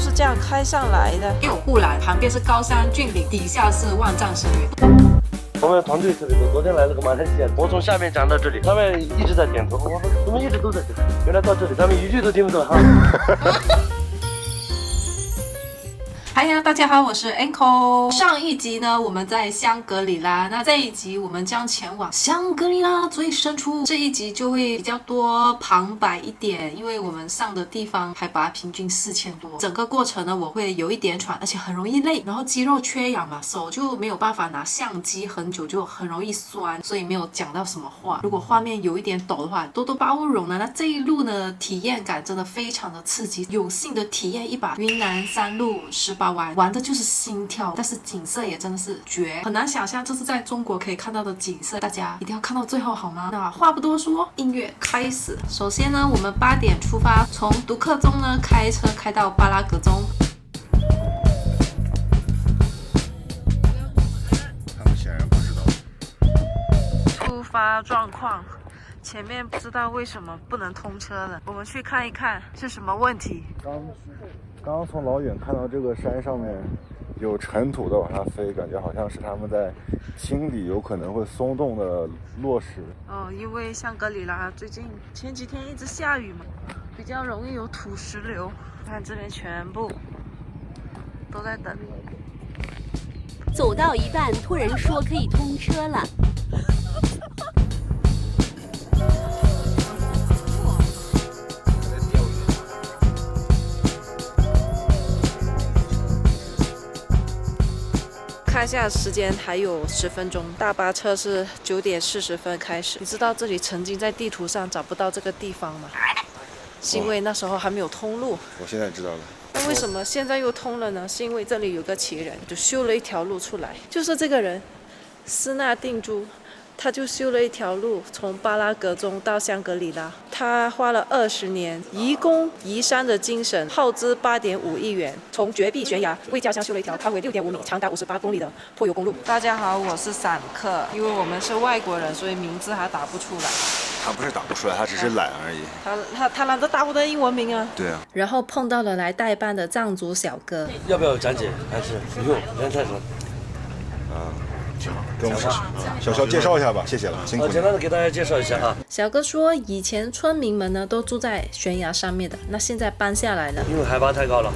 就是这样开上来的。有护栏，旁边是高山峻岭，底下是万丈深渊。我们团队特别多，昨天来了个马来西亚，我从下面讲到这里，他们一直在点头，我说怎么一直都在这里？原来到这里，他们一句都听不懂哈。嗨呀，大家好，我是 Anko。上一集呢，我们在香格里拉，那这一集我们将前往香格里拉最深处。这一集就会比较多旁白一点，因为我们上的地方海拔平均4000多。整个过程呢，我会有一点喘，而且很容易累，然后肌肉缺氧嘛，手就没有办法拿相机很久，就很容易酸，所以没有讲到什么话。如果画面有一点抖的话，多多包容呢。那这一路呢，体验感真的非常的刺激，有幸的体验一把云南山路18弯，玩的就是心跳，但是景色也真的是绝，很难想象这是在中国可以看到的景色，大家一定要看到最后好吗？那话不多说，音乐开始。首先呢，我们8点出发，从独克宗呢开车开到巴拉格宗。他们显然不知道。突发状况，前面不知道为什么不能通车了，我们去看一看是什么问题。刚从老远看到这个山上面有尘土的往下飞，感觉好像是他们在清理有可能会松动的落石。因为香格里拉最近前几天一直下雨嘛，比较容易有土石流。看这边全部都在等。走到一半，突然说可以通车了。看一下时间，还有10分钟，大巴车是9点40分开始。你知道这里曾经在地图上找不到这个地方吗？是因为那时候还没有通路。我现在知道了。那为什么现在又通了呢？是因为这里有个奇人，就修了一条路出来，就是这个人，斯纳定珠。他就修了一条路，从巴拉格宗到香格里拉，他花了20年，移宫移山的精神，耗资8.5亿元，从绝壁悬崖为家乡修了一条宽为6.5米、长达58公里的柏油公路。大家好，我是散客，因为我们是外国人，所以名字还打不出来。他不是打不出来，他只是懒而已。他懒得打我的英文名啊。对啊。然后碰到了来代班的藏族小哥。要不要讲解？还是不用？人太少。跟我们小小介绍一下吧，谢谢了，辛苦你。简单的给大家介绍一下啊。小哥说，以前村民们呢都住在悬崖上面的，那现在搬下来了，因为海拔太高了，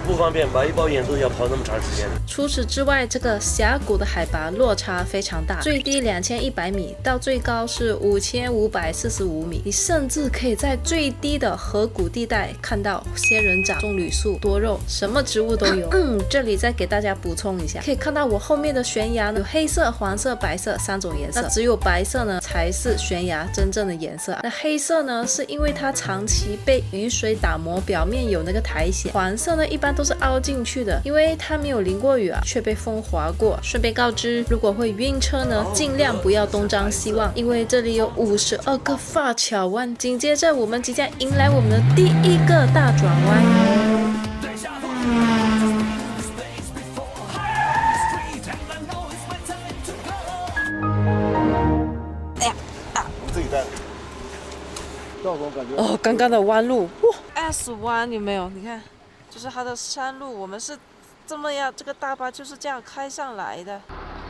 不方便，买一包盐都要跑那么长时间。除此之外，这个峡谷的海拔落差非常大，最低2100米，到最高是5545米。你甚至可以在最低的河谷地带看到仙人掌、棕榈树、多肉，什么植物都有。这里再给大家补充一下，可以看到我后面的悬崖有黑色、黄色、白色3种颜色，那只有白色呢才是悬崖真正的颜色。那黑色呢，是因为它长期被雨水打磨，表面有那个苔藓。黄色呢，一般都是凹进去的，因为它没有淋过雨啊，却被风划过。顺便告知，如果会晕车呢，尽量不要东张西望，因为这里有52个发桥弯。紧接着，我们即将迎来我们的第一个大转弯。刚刚的弯路，哇 ，S 弯有没有？你看，就是它的山路，我们是这么样，这个大巴就是这样开上来的。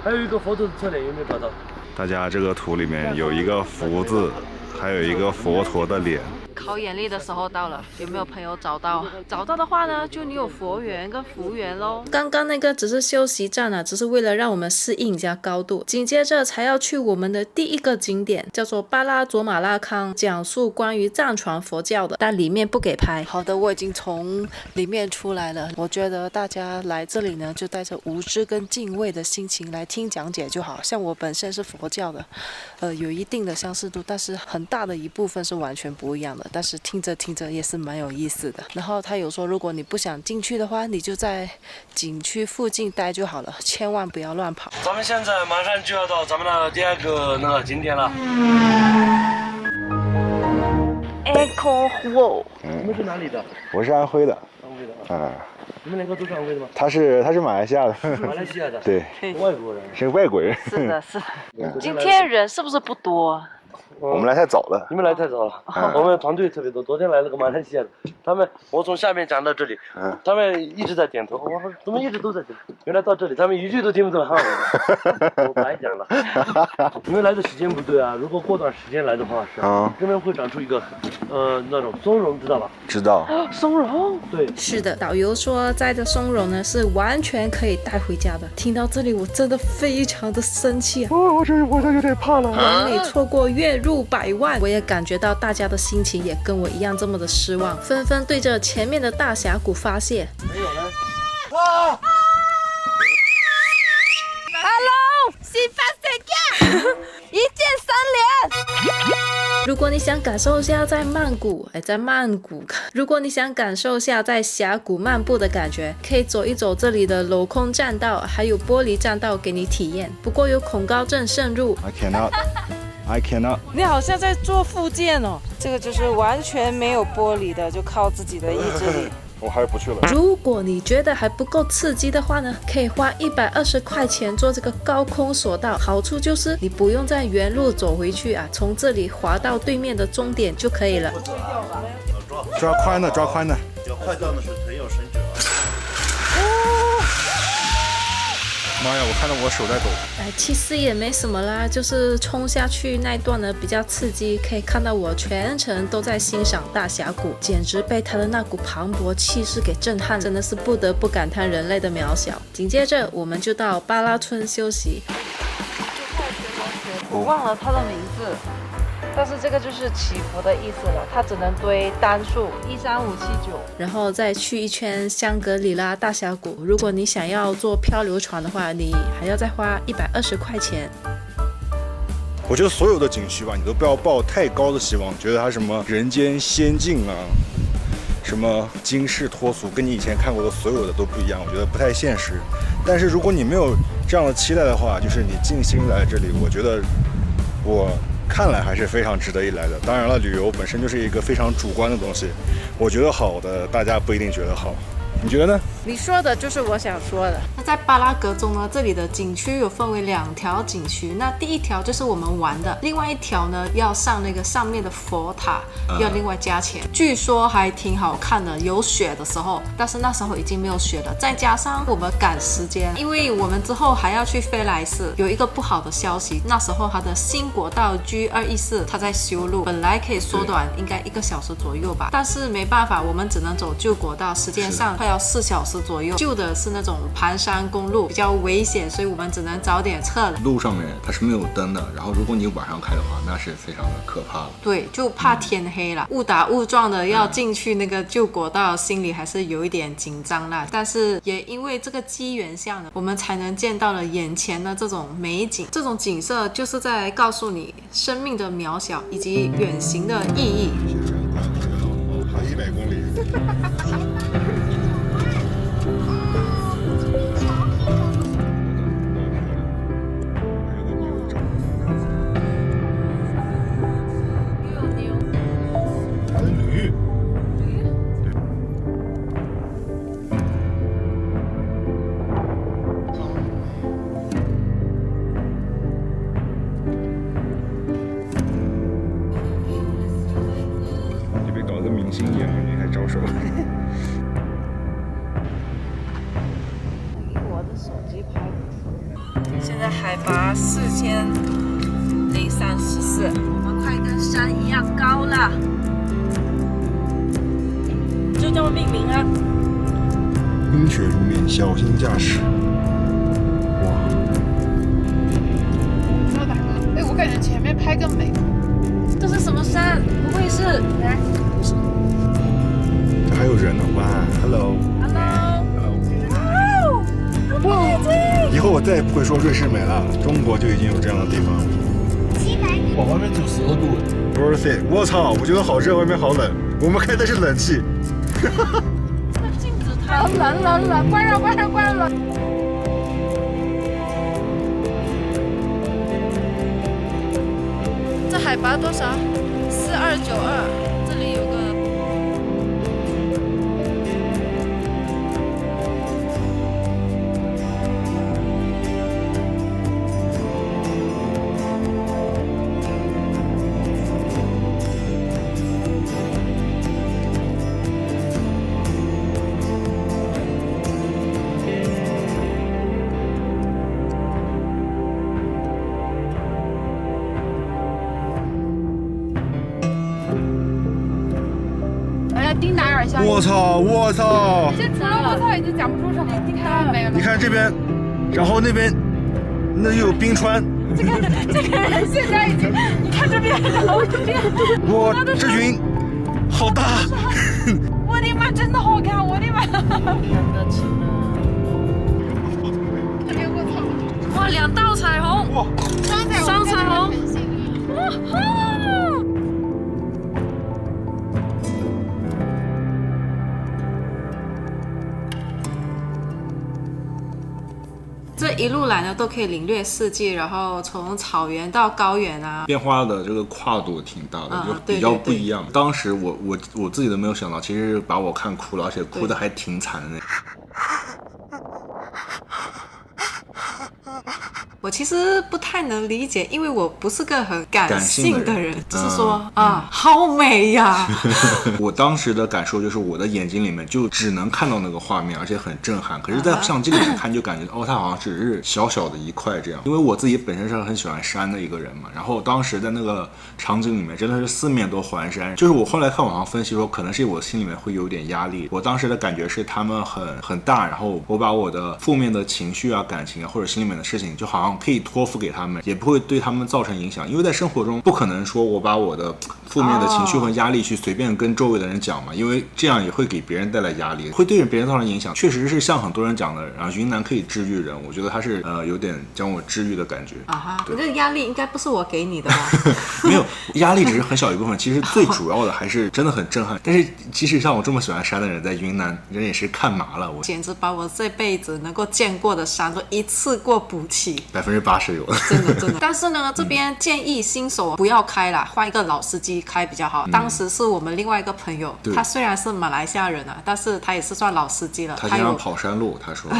还有一个佛陀的侧脸，有没有找到？大家这个图里面有一个福字，还有一个佛陀的脸。考眼力的时候到了，有没有朋友找到？找到的话呢，就你有佛缘跟福缘咯。刚刚那个只是休息站啊，只是为了让我们适应一下高度。紧接着才要去我们的第一个景点，叫做巴拉佐马拉康，讲述关于藏传佛教的，但里面不给拍。好的，我已经从里面出来了。我觉得大家来这里呢，就带着无知跟敬畏的心情来听讲解就好。像我本身是佛教的，有一定的相似度，但是很大的一部分是完全不一样的。但是听着听着也是蛮有意思的。然后他有说，如果你不想进去的话，你就在景区附近待就好了，千万不要乱跑。咱们现在马上就要到咱们的第2个那个景点了。Echo Wall。你们是哪里的？我是安徽的。安徽的啊。你们2个都是安徽的吗？他是马来西亚的。马来西亚的。对。外国人。是外国人。是的，是的。今天人是不是不多？我们来太早了。你们来太早了，我们团队特别多，昨天来了个马来西亚的，我从下面讲到这里，他们一直在点头，我说怎么一直都在这里？原来到这里他们一句都听不懂汉语，我白讲了。因为来的时间不对啊，如果过段时间来的话是，这边会长出一个，那种松茸，知道吧？知道。松茸，对，是的，导游说摘的松茸呢是完全可以带回家的。听到这里我真的非常的生气啊！我这有点怕了。完美错过月入100万，我也感觉到大家的心情也跟我一样这么的失望，纷纷对着前面的大峡谷发泄。没有呢。Hello， 西巴塞加，一键3连。如果你想感受一下在曼谷，如果你想感受一下在峡谷漫步的感觉，可以走一走这里的镂空栈道，还有玻璃栈道给你体验。不过有恐高症慎入。I cannot。你好像在做复健哦。这个就是完全没有玻璃的，就靠自己的意志力。我还是不去了。如果你觉得还不够刺激的话呢，可以花120块钱做这个高空索道。好处就是你不用在原路走回去啊，从这里滑到对面的终点就可以了。抓宽的，要快到的是腿要伸直。妈呀，我看到我手在抖。其实也没什么啦，就是冲下去那一段呢比较刺激，可以看到我全程都在欣赏大峡谷，简直被它的那股磅礴气势给震撼，真的是不得不感叹人类的渺小。紧接着我们就到巴拉村休息。我忘了它的名字，但是这个就是祈福的意思了，它只能堆单数13579，然后再去一圈香格里拉大峡谷。如果你想要坐漂流船的话，你还要再花120块钱。我觉得所有的景区吧，你都不要抱太高的希望，觉得它什么人间仙境啊，什么惊世脱俗，跟你以前看过的所有的都不一样，我觉得不太现实。但是如果你没有这样的期待的话，就是你静心来这里，我觉得我看来还是非常值得一来的。当然了，旅游本身就是一个非常主观的东西，我觉得好的，大家不一定觉得好。你觉得呢？你说的就是我想说的。那在巴拉格中呢，这里的景区有分为2条景区。那第一条就是我们玩的，另外一条呢要上那个上面的佛塔，要另外加钱。据说还挺好看的，有雪的时候，但是那时候已经没有雪了。再加上我们赶时间，因为我们之后还要去飞来寺。有一个不好的消息，那时候它的新国道 G214它在修路，本来可以缩短应该1个小时左右吧，但是没办法，我们只能走旧国道，时间上快要4小时左右。旧的是那种盘山公路，比较危险，所以我们只能早点撤了。路上面它是没有灯的，然后如果你晚上开的话，那是非常的可怕的。对，就怕天黑了，误打误撞的要进去那个旧国道，心里还是有一点紧张啦。但是也因为这个机缘下呢，我们才能见到了眼前的这种美景。这种景色就是在告诉你生命的渺小以及远行的意义。还100公里。明星演了，你还招手？我的手机拍不出。现在海拔4034，我们快跟山一样高了，就这么命名啊！冰雪如面，小心驾驶。哇！哎，我感觉前面拍更美。这是什么山？不会是？来，这还有人呢！哇 ，Hello。以后我再也不会说瑞士美了，中国就已经有这样的地方。哇，外面只有12度。Worth it！ 我操，我觉得好热，外面好冷。我们开的是冷气。那镜子太冷，关上。这海拔多少？4292，这里有个。点像。我操！这除了我操已经讲不出什么，你看没有？你看这边，然后那边，那又有冰川。这个人现在已经，你看这边，然后这边，哇，这云好大！我的妈，真的好看！我的妈！这边我操！哇，2道彩虹！哇，双彩虹！哇哈！这一路来呢，都可以领略四季，然后从草原到高原啊，变化的这个跨度挺大的，就对比较不一样。当时我自己都没有想到，其实把我看哭了，而且哭的还挺惨的那种。我其实不太能理解，因为我不是个很感性的人，只是说好美呀。我当时的感受就是我的眼睛里面就只能看到那个画面，而且很震撼。可是，在相机里面看就感觉它好像只是小小的一块这样。因为我自己本身是很喜欢山的一个人嘛，然后当时在那个场景里面真的是四面都环山。就是我后来看网上分析说，可能是我心里面会有点压力。我当时的感觉是他们很大，然后我把我的负面的情绪啊、感情啊或者心里面的事情，就好像可以托付给他们，也不会对他们造成影响。因为在生活中不可能说我把我的负面的情绪和压力去随便跟周围的人讲嘛，因为这样也会给别人带来压力，会对别人造成影响。确实是像很多人讲的，然后云南可以治愈人，我觉得他是有点将我治愈的感觉。你这个压力应该不是我给你的吧？没有，压力只是很小一部分，其实最主要的还是真的很震撼。但是即使像我这么喜欢山的人，在云南人也是看麻了，我简直把我这辈子能够见过的山都一次过补齐，80%有。真的。但是呢，这边建议新手不要开啦，换一个老司机开比较好。当时是我们另外一个朋友，他虽然是马来西亚人啊，但是他也是算老司机了。他经常跑山路，他说，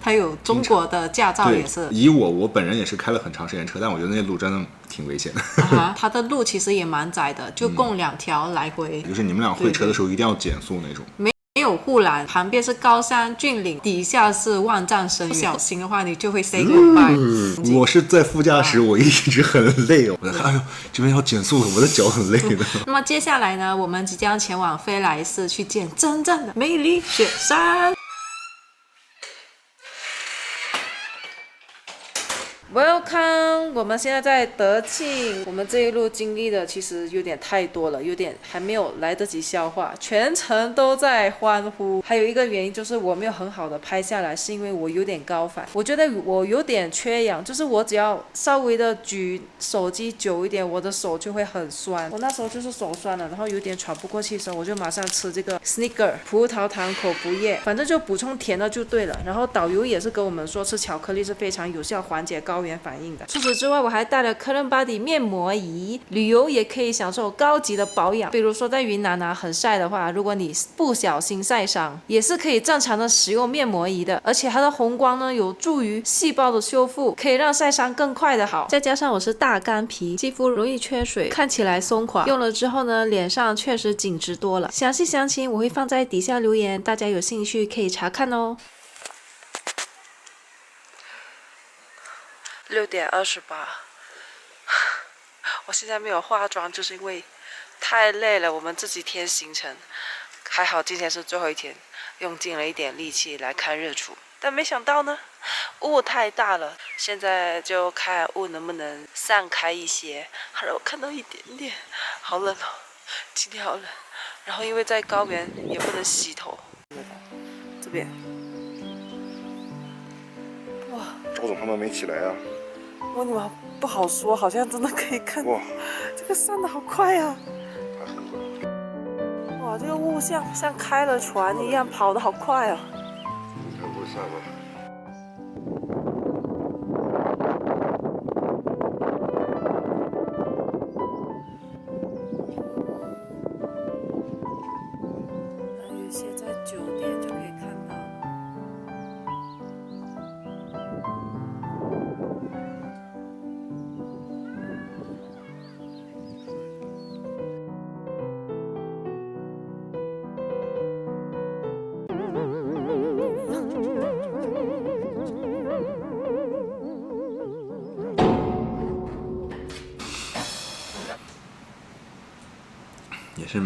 他有中国的驾照也是。以我本人也是开了很长时间车，但我觉得那些路真的挺危险的。他的路其实也蛮窄的，就共2条来回。就是你们俩会车的时候一定要减速那种。没有护栏，旁边是高山峻岭，底下是万丈深渊。不小心的话，你就会 say goodbye。我是在副驾驶，我一直很累，我在看，哎呦，这边要减速了，我的脚很累的。那么接下来呢，我们即将前往飞来寺去见真正的美丽雪山。Welcome， 我们现在在德庆。我们这一路经历的其实有点太多了，有点还没有来得及消化，全程都在欢呼。还有一个原因就是我没有很好的拍下来，是因为我有点高反，我觉得我有点缺氧，就是我只要稍微的举手机久一点，我的手就会很酸。我那时候就是手酸了，然后有点喘不过气的时候，我就马上吃这个 Snicker 葡萄糖口服液，反正就补充甜的就对了。然后导游也是跟我们说，吃巧克力是非常有效缓解高原反应的。除此之外，我还带了 Current Body 面膜仪，旅游也可以享受高级的保养。比如说在云南很晒的话，如果你不小心晒伤，也是可以正常的使用面膜仪的，而且它的红光呢有助于细胞的修复，可以让晒伤更快的好。再加上我是大干皮，肌肤容易缺水，看起来松垮，用了之后呢，脸上确实紧致多了。详细详情我会放在底下留言，大家有兴趣可以查看哦。6点28，我现在没有化妆，就是因为太累了。我们这几天行程，还好今天是最后一天，用尽了一点力气来看日出，但没想到呢，雾太大了。现在就看雾能不能散开一些，好让我看到一点点。好冷哦，今天好冷。然后因为在高原也不能洗头，这边，哇，赵总他们没起来啊。我你妈不好说，好像真的可以看。哇，这个散的好快呀！哇，这个雾像开了船一样，跑得好快啊！看不散了。有些在9点就可以看到。也是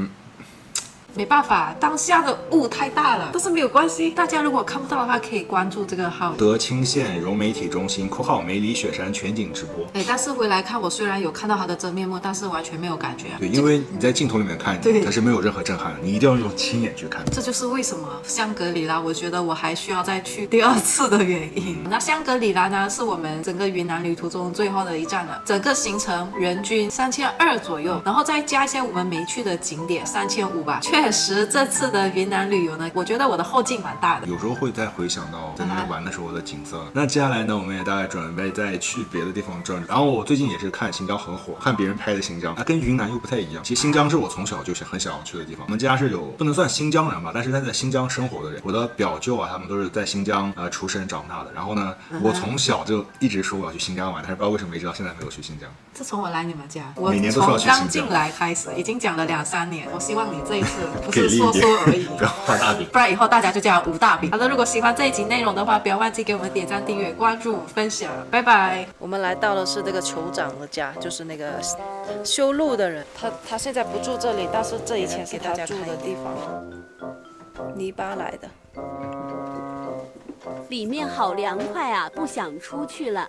没办法，当下的雾太大了，但是没有关系。大家如果看不到的话，可以关注这个号。德清县融媒体中心（括号梅里雪山全景直播）。但是回来看，我虽然有看到它的真面目，但是完全没有感觉。对，因为你在镜头里面看，它是没有任何震撼的，你一定要用亲眼去看。这就是为什么香格里拉，我觉得我还需要再去第2次的原因。那香格里拉呢，是我们整个云南旅途中最后的一站了。整个行程人均3200左右，然后再加一些我们没去的景点，3500吧。确实，这次的云南旅游呢，我觉得我的后劲蛮大的。有时候会再回想到在那边玩的时候的景色。那接下来呢，我们也大概准备再去别的地方转。然后我最近也是看新疆很火，看别人拍的新疆，跟云南又不太一样。其实新疆是我从小就是很想要去的地方。我们家是有不能算新疆人吧，但是他在新疆生活的人。我的表舅啊，他们都是在新疆出生长大的。然后呢，我从小就一直说我要去新疆玩，但是不知道为什么一直到现在没有去新疆。自从我来你们家，我每年都说要去新疆。从刚进来开始，已经讲了2-3年。我希望你这一次不是说说而已，不要画大饼，不然以后大家就叫吴大饼。好的，如果喜欢这一集内容的话，不要忘记给我们点赞、订阅、关注、分享，拜拜。我们来到的是这个酋长的家，就是那个修路的人，他现在不住这里，但是这以前是他住的地方，泥巴来的。里面好凉快啊，不想出去了。